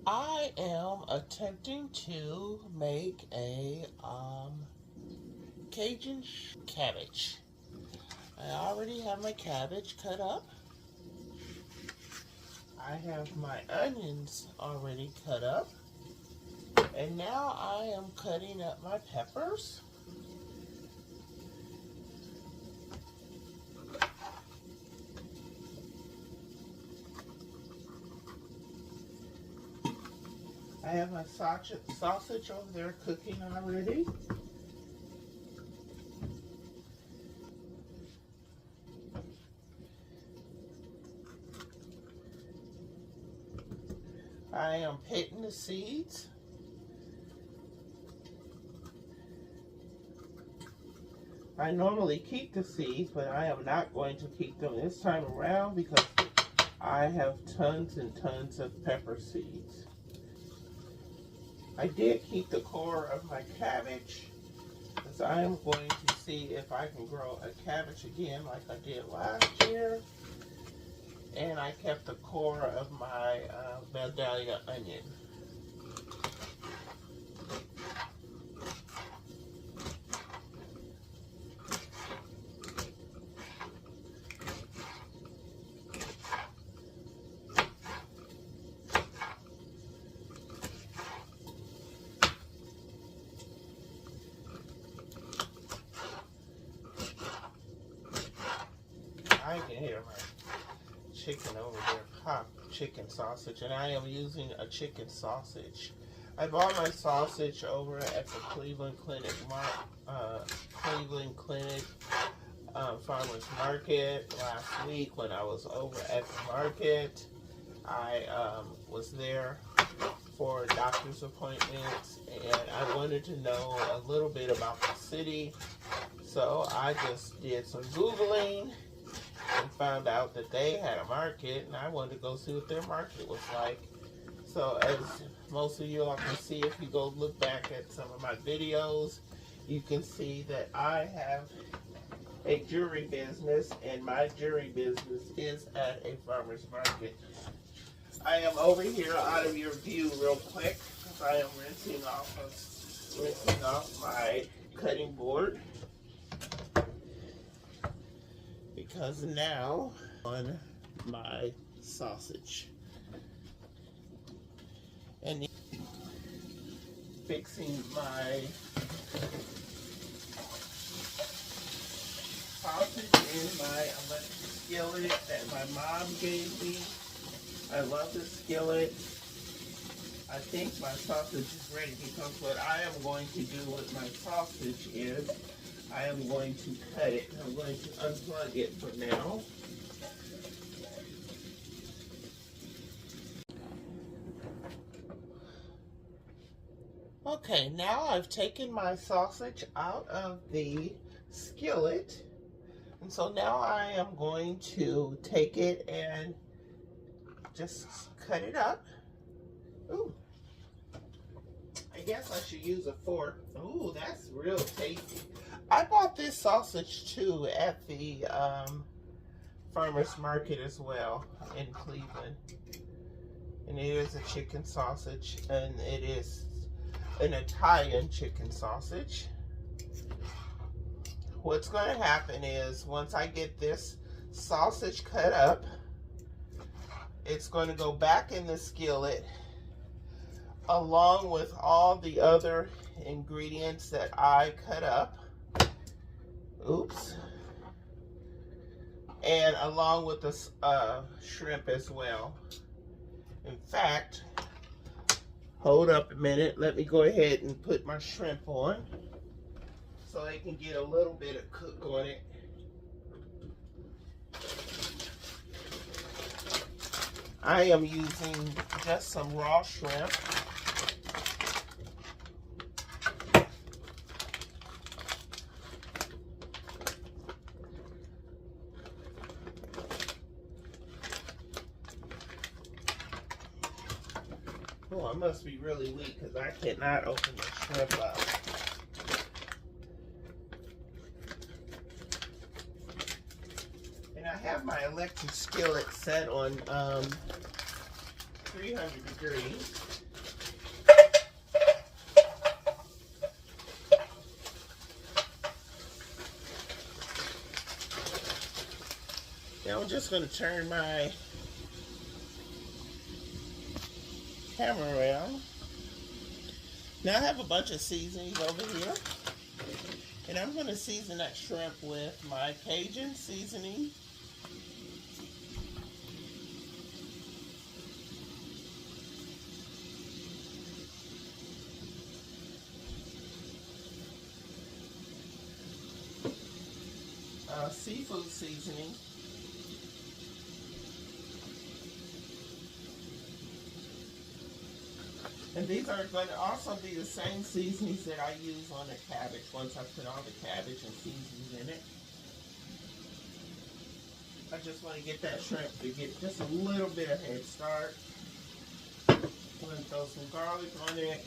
I am attempting to make a Cajun cabbage. I already have my cabbage cut up. I have my onions already cut up. And now I am cutting up my peppers. I have my sausage over there cooking already. I am pitting the seeds. I normally keep the seeds, but I am not going to keep them this time around because I have tons and tons of pepper seeds. I did keep the core of my cabbage because I am going to see if I can grow a cabbage again like I did last year. And I kept the core of my Vidalia onion. I can hear my chicken over there pop chicken sausage, and I am using a chicken sausage. I bought my sausage over at the Cleveland Clinic Farmers Market last week. When I was over at the market, I was there for doctor's appointments, and I wanted to know a little bit about the city, so I just did some Googling and found out that they had a market, and I wanted to go see what their market was like. So as most of you all can see, if you go look back at some of my videos, you can see that I have a jewelry business, and my jewelry business is at a farmer's market. I am over here out of your view real quick because I am rinsing off my cutting board. Because now on my sausage and fixing my sausage in my electric skillet that my mom gave me. I love this skillet. I think my sausage is ready because what I am going to do with my sausage is I am going to cut it. I'm going to unplug it for now. Okay, now I've taken my sausage out of the skillet. And so now I am going to take it and just cut it up. Ooh. I guess I should use a fork. Ooh, that's real tasty. I bought this sausage too at the farmer's market as well in Cleveland. And it is a chicken sausage, and it is an Italian chicken sausage. What's going to happen is once I get this sausage cut up, it's going to go back in the skillet along with all the other ingredients that I cut up. Oops. And along with the shrimp as well. In fact, hold up a minute. Let me go ahead and put my shrimp on so they can get a little bit of cook on it. I am using just some raw shrimp. Oh, I must be really weak because I cannot open the shrimp up. And I have my electric skillet set on 300 degrees. Now I'm just going to turn my camera around. Now I have a bunch of seasonings over here. And I'm going to season that shrimp with my Cajun seasoning. Seafood seasoning. And these are going to also be the same seasonings that I use on the cabbage once I put all the cabbage and seasonings in it. I just want to get that shrimp to get just a little bit of head start. I'm going to throw some garlic on it.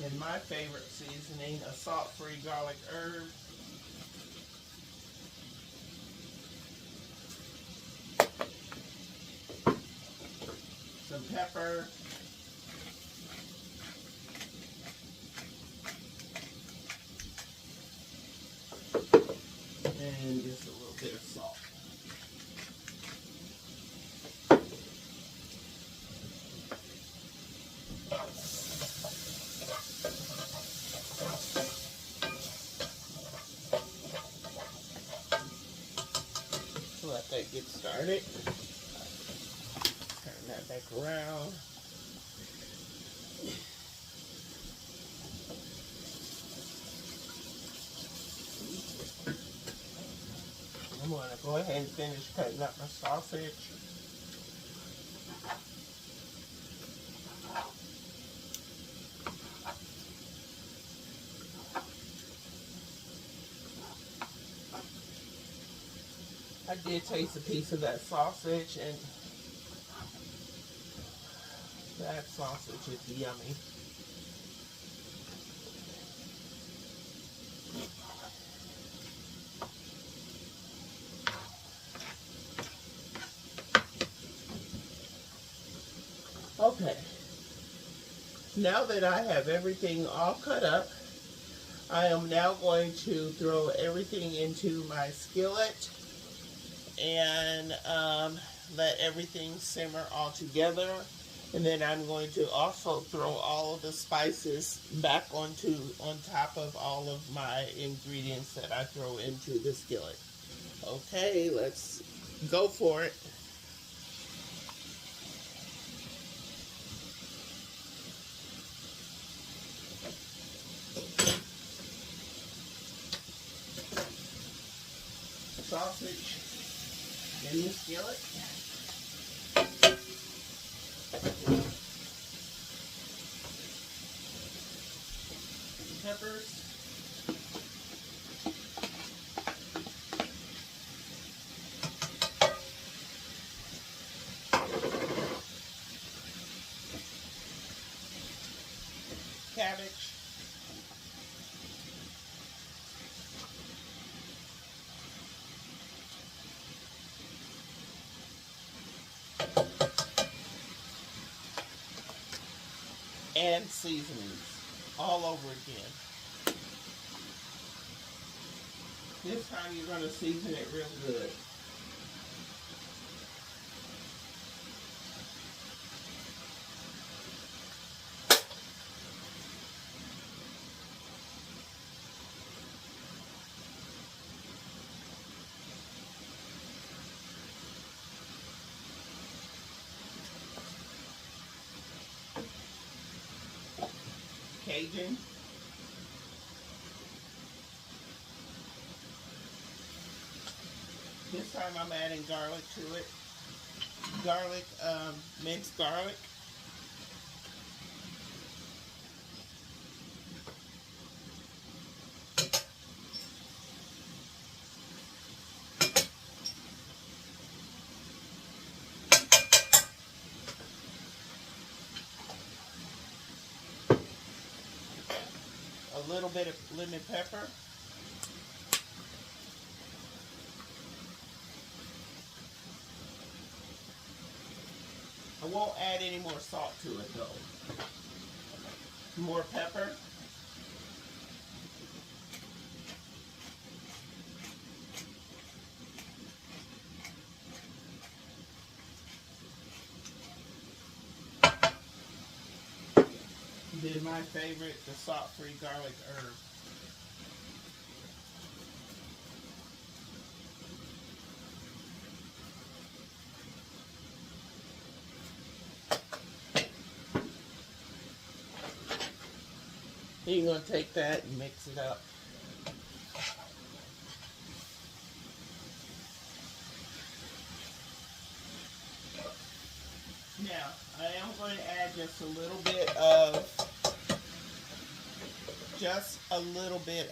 And my favorite seasoning, a salt-free garlic herb. Some pepper. And just a little bit of salt. Let that get started. Turn that back around. I'm going to go ahead and finish cutting up my sausage. I did taste a piece of that sausage, and that sausage is yummy. Okay, now that I have everything all cut up, I am now going to throw everything into my skillet and let everything simmer all together. And then I'm going to also throw all of the spices back on top of all of my ingredients that I throw into the skillet. Okay, let's go for it. Sausage in the skillet. Peppers. Cabbage. And seasonings all over again. This time you're going to season it real good. Cajun. This time I'm adding garlic to it. Garlic, minced garlic. A little bit of lemon pepper. I won't add any more salt to it though. More pepper. Then my favorite, the salt-free garlic herb. You're going to take that and mix it up. Now, I am going to add just a little bit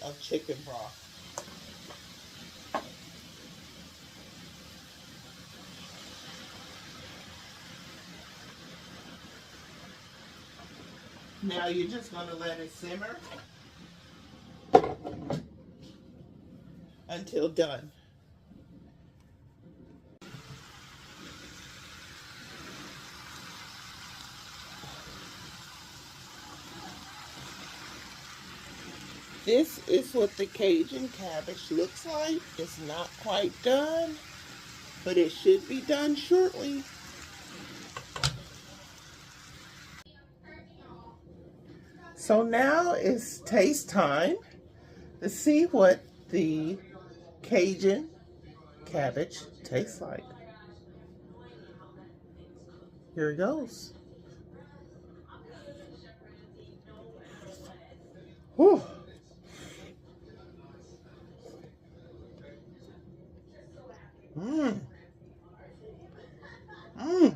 of chicken broth. Now you're just going to let it simmer until done. This is what the Cajun cabbage looks like. It's not quite done, but it should be done shortly. So now it's taste time to see what the Cajun cabbage tastes like. Here it goes. Whew. Mmm. Mmm.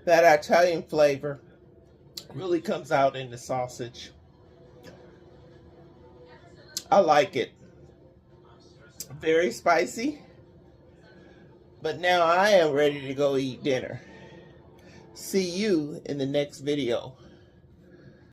That Italian flavor really comes out in the sausage. I like it. Very spicy. But now I am ready to go eat dinner. See you in the next video.